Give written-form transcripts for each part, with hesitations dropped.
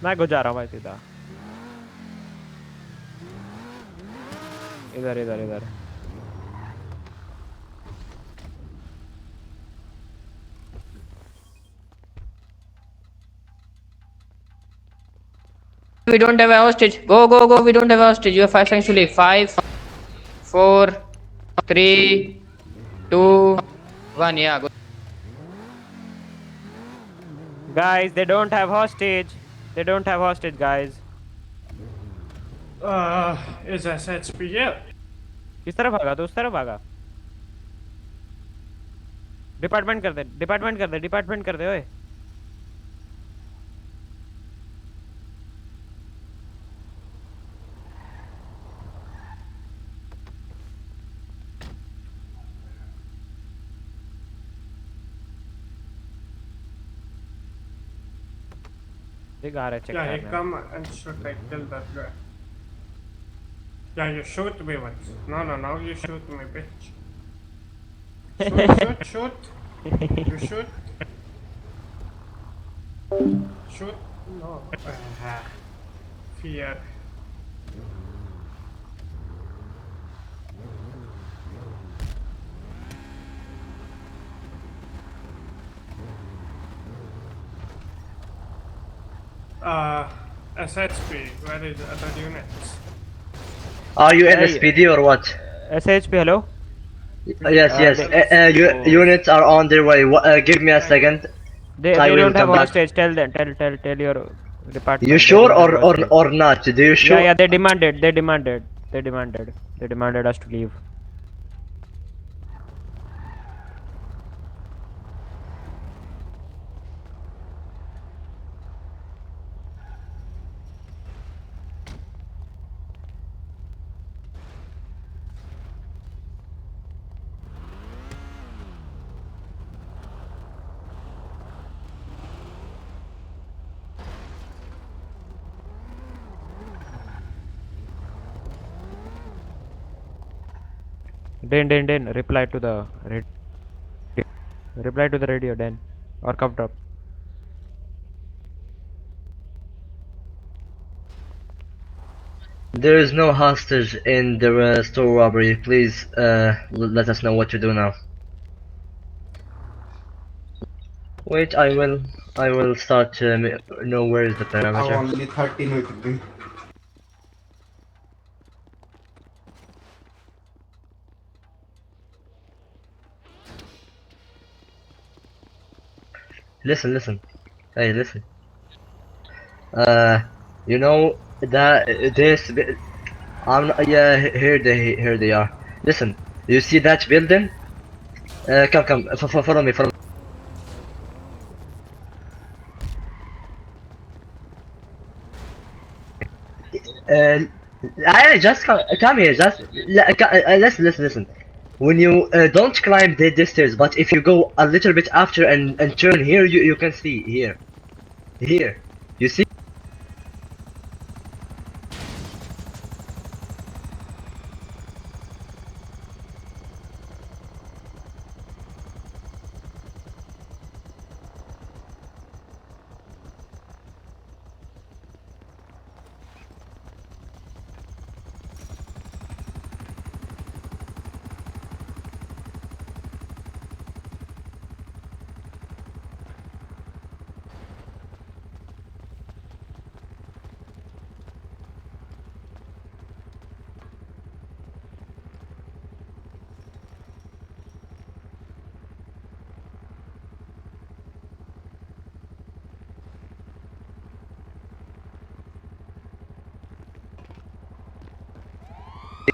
मैं गुजार रहा हूँ भाई सीधा। इधर इधर इधर। We don't have a hostage. Go, go, go. We don't have a hostage. You have 5 seconds to leave. Five, four, three, two, one. Yeah, go. Guys, they don't have hostage. They don't have hostage, guys. Is SHP here? किस तरफ भागा तो उस तरफ भागा। Department कर दे, department कर दे, department कर दे ओए। दिखा रहे चेक Yeah, he करने। come and shoot, I kill that guy. Yeah, you shoot me once. No, no, no, you shoot me, bitch. Shoot, shoot, shoot. You shoot. Shoot. No. Fear. SHP, where is the other units? Are you Hey. NSPD or what? SHP, hello. Yes, yes. Units are on their way. Give me a second. They I will don't have come back. hostage. Tell them. Tell your department. You they sure don't have hostage. or not? Do you sure? Yeah, yeah. They demanded. They demanded. They demanded. They demanded us to leave. Den. Reply to the reply to the radio, Den, or come drop. There is no hostage in the store robbery. Please, let us know what to do now. Wait, I will start to know where is the parameter. Only 13 with me. Listen. Hey, listen. You know that this. Yeah. Here they are. Listen. You see that building? Come. Follow me. Follow. I just come here. Just listen. When you don't climb the stairs, but if you go a little bit after and turn here, you can see here. You see?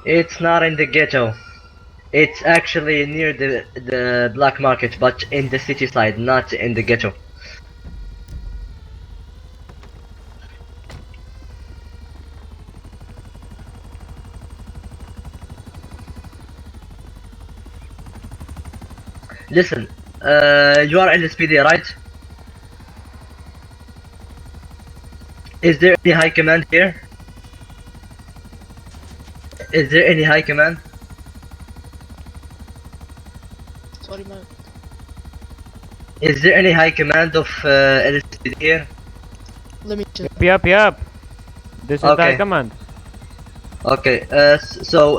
It's not in the ghetto. It's actually near the black market, but in the city side, not in the ghetto. Listen, you are LSPD, right? Is there any high command here? Is there any high command? Sorry, man. Is there any high command of LSPD here? Let me check. Yup, yup. This is the high Okay. command. Okay. So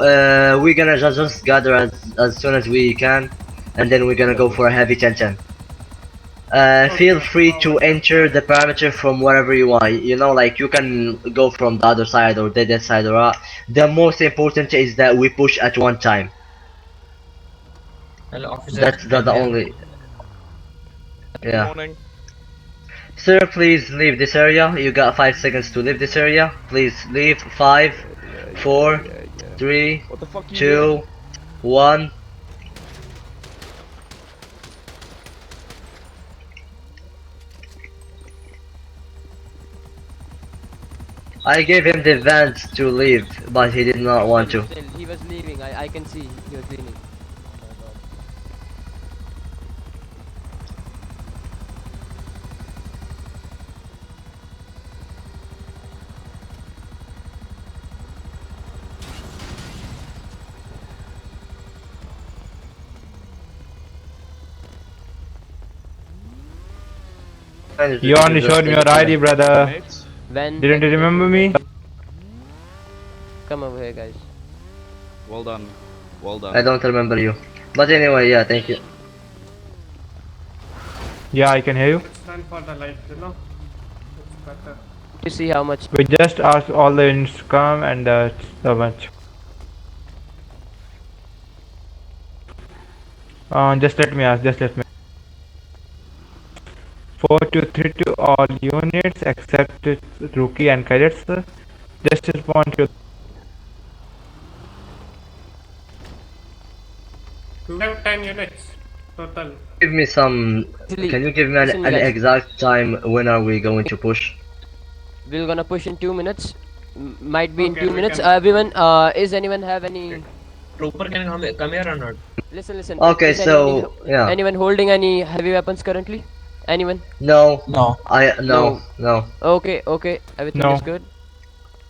we're gonna just gather as soon as we can, and then we're gonna go for a heavy 10-10. Feel Okay, free to forward. enter the parameter from wherever you want. You know, like you can go from the other side or the dead side or the most important is that we push at one time. Hello, officer. That's the I'm here. only. Good Yeah. morning. Sir, please leave this area. You got 5 seconds to leave this area. Please leave. Five, four, three, What the fuck you doing? 2, 1. I gave him the vans to leave, but he did not want to. Still, he was leaving. I can see he was leaving. You only showed me your ID, brother. When Didn't you remember me? come over here, guys. Well done. Well done. I don't remember you. But anyway, yeah, thank you. Yeah, I can hear you. It's done for the life, you know. It's better. You see how much? We just asked all the units to come and so much. Just let me ask, just let me. 4232 to all units except rookie and cadets. Just respond to. We have 10 units total. Give me some. Actually, Can you give me listen, an guys. exact time when are we going to push? We're gonna push in 2 minutes. Might be in Okay, 2 we minutes. can- Everyone, is anyone have any? Trooper can come here or not? Listen. Okay, Is anyone, so yeah. anyone holding any heavy weapons currently? Anyone? No. No. No. Okay. Everything No. is good.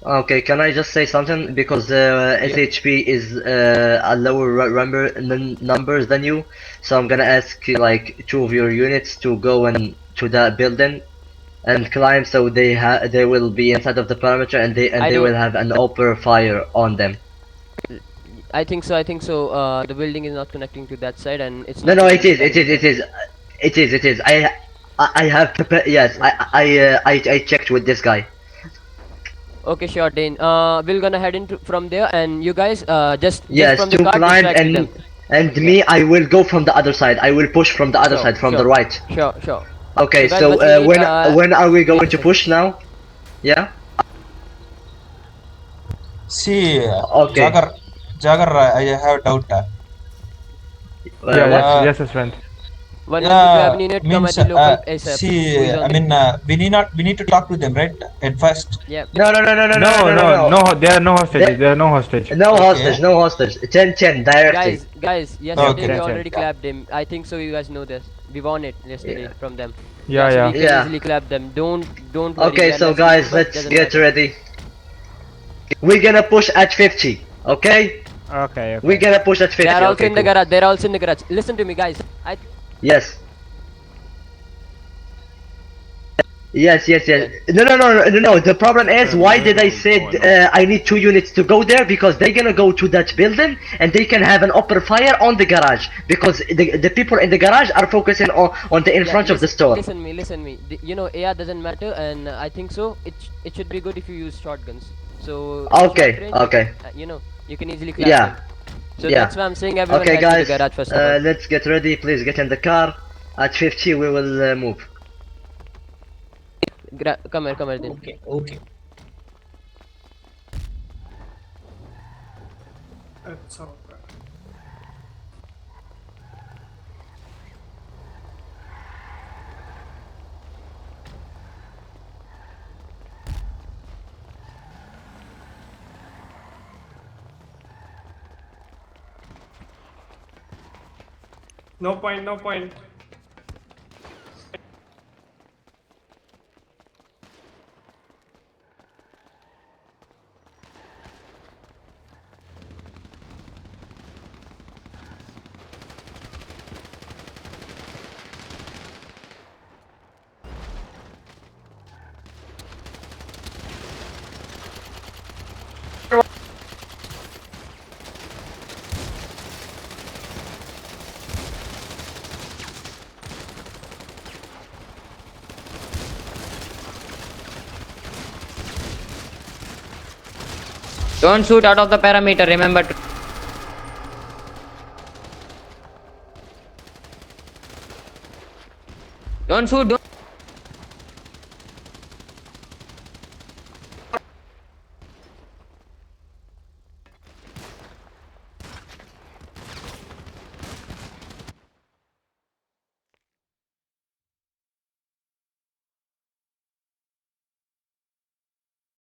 Okay, can I just say something? Because SHP is a lower numbers than you, so I'm gonna ask like 2 of your units to go and to that building and climb, so they will be inside of the perimeter and I they don't- will have an open fire on them. I think so. The building is not connecting to that side, and it's No, not. no, it is. I have yes, I checked with this guy. Okay, sure, Dane. We're gonna head into from there, and you guys, just Yes, from the to car climb distract and them. me, I will go from the other side. I will push from the other Sure, side, from the sure. right. Sure. Okay, So guys, so what we need, when are we going wait a to second. push now? Yeah. See, Okay. Jagger, I have a doubt. Yeah, What? yes, friend. One you have an unit come Means at the local ASAP. see, Who is on I the? mean, we need to talk to them, right? At first. Yeah. No, there are no hostages. There- There are no hostage. No Okay. hostage, no hostage. 10-10 directly. Guys, Okay, yesterday we okay. already clapped him. I think so. You guys know this. We won it yesterday Yeah. from them. Yeah, So yeah. we can Yeah. easily clap them. Don't worry. Okay, we are so less guys, people, let's doesn't get matter. ready. We're gonna push at 50. Okay? Okay. We're gonna push at 50. They are also Okay, in the cool. garage. They're also in the garage. Listen to me, guys. Yes. Yes. No. The problem is, why did I said I need 2 units to go there? Because they're gonna go to that building and they can have an open fire on the garage. Because the people in the garage are focusing on the in front of the store. Listen me. You know, AR doesn't matter, and I think so. It should be good if you use shotguns. So in Okay, short range, okay. you know, you can easily clap Yeah. them. So Yeah. that's why I'm saying everyone Okay, head to guys. the garage first of all. Let's get ready. Please get in the car. At 50, we will move. Come here, then. Okay. It's okay. No point. Don't shoot out of the parameter. Remember. Don't shoot. Don't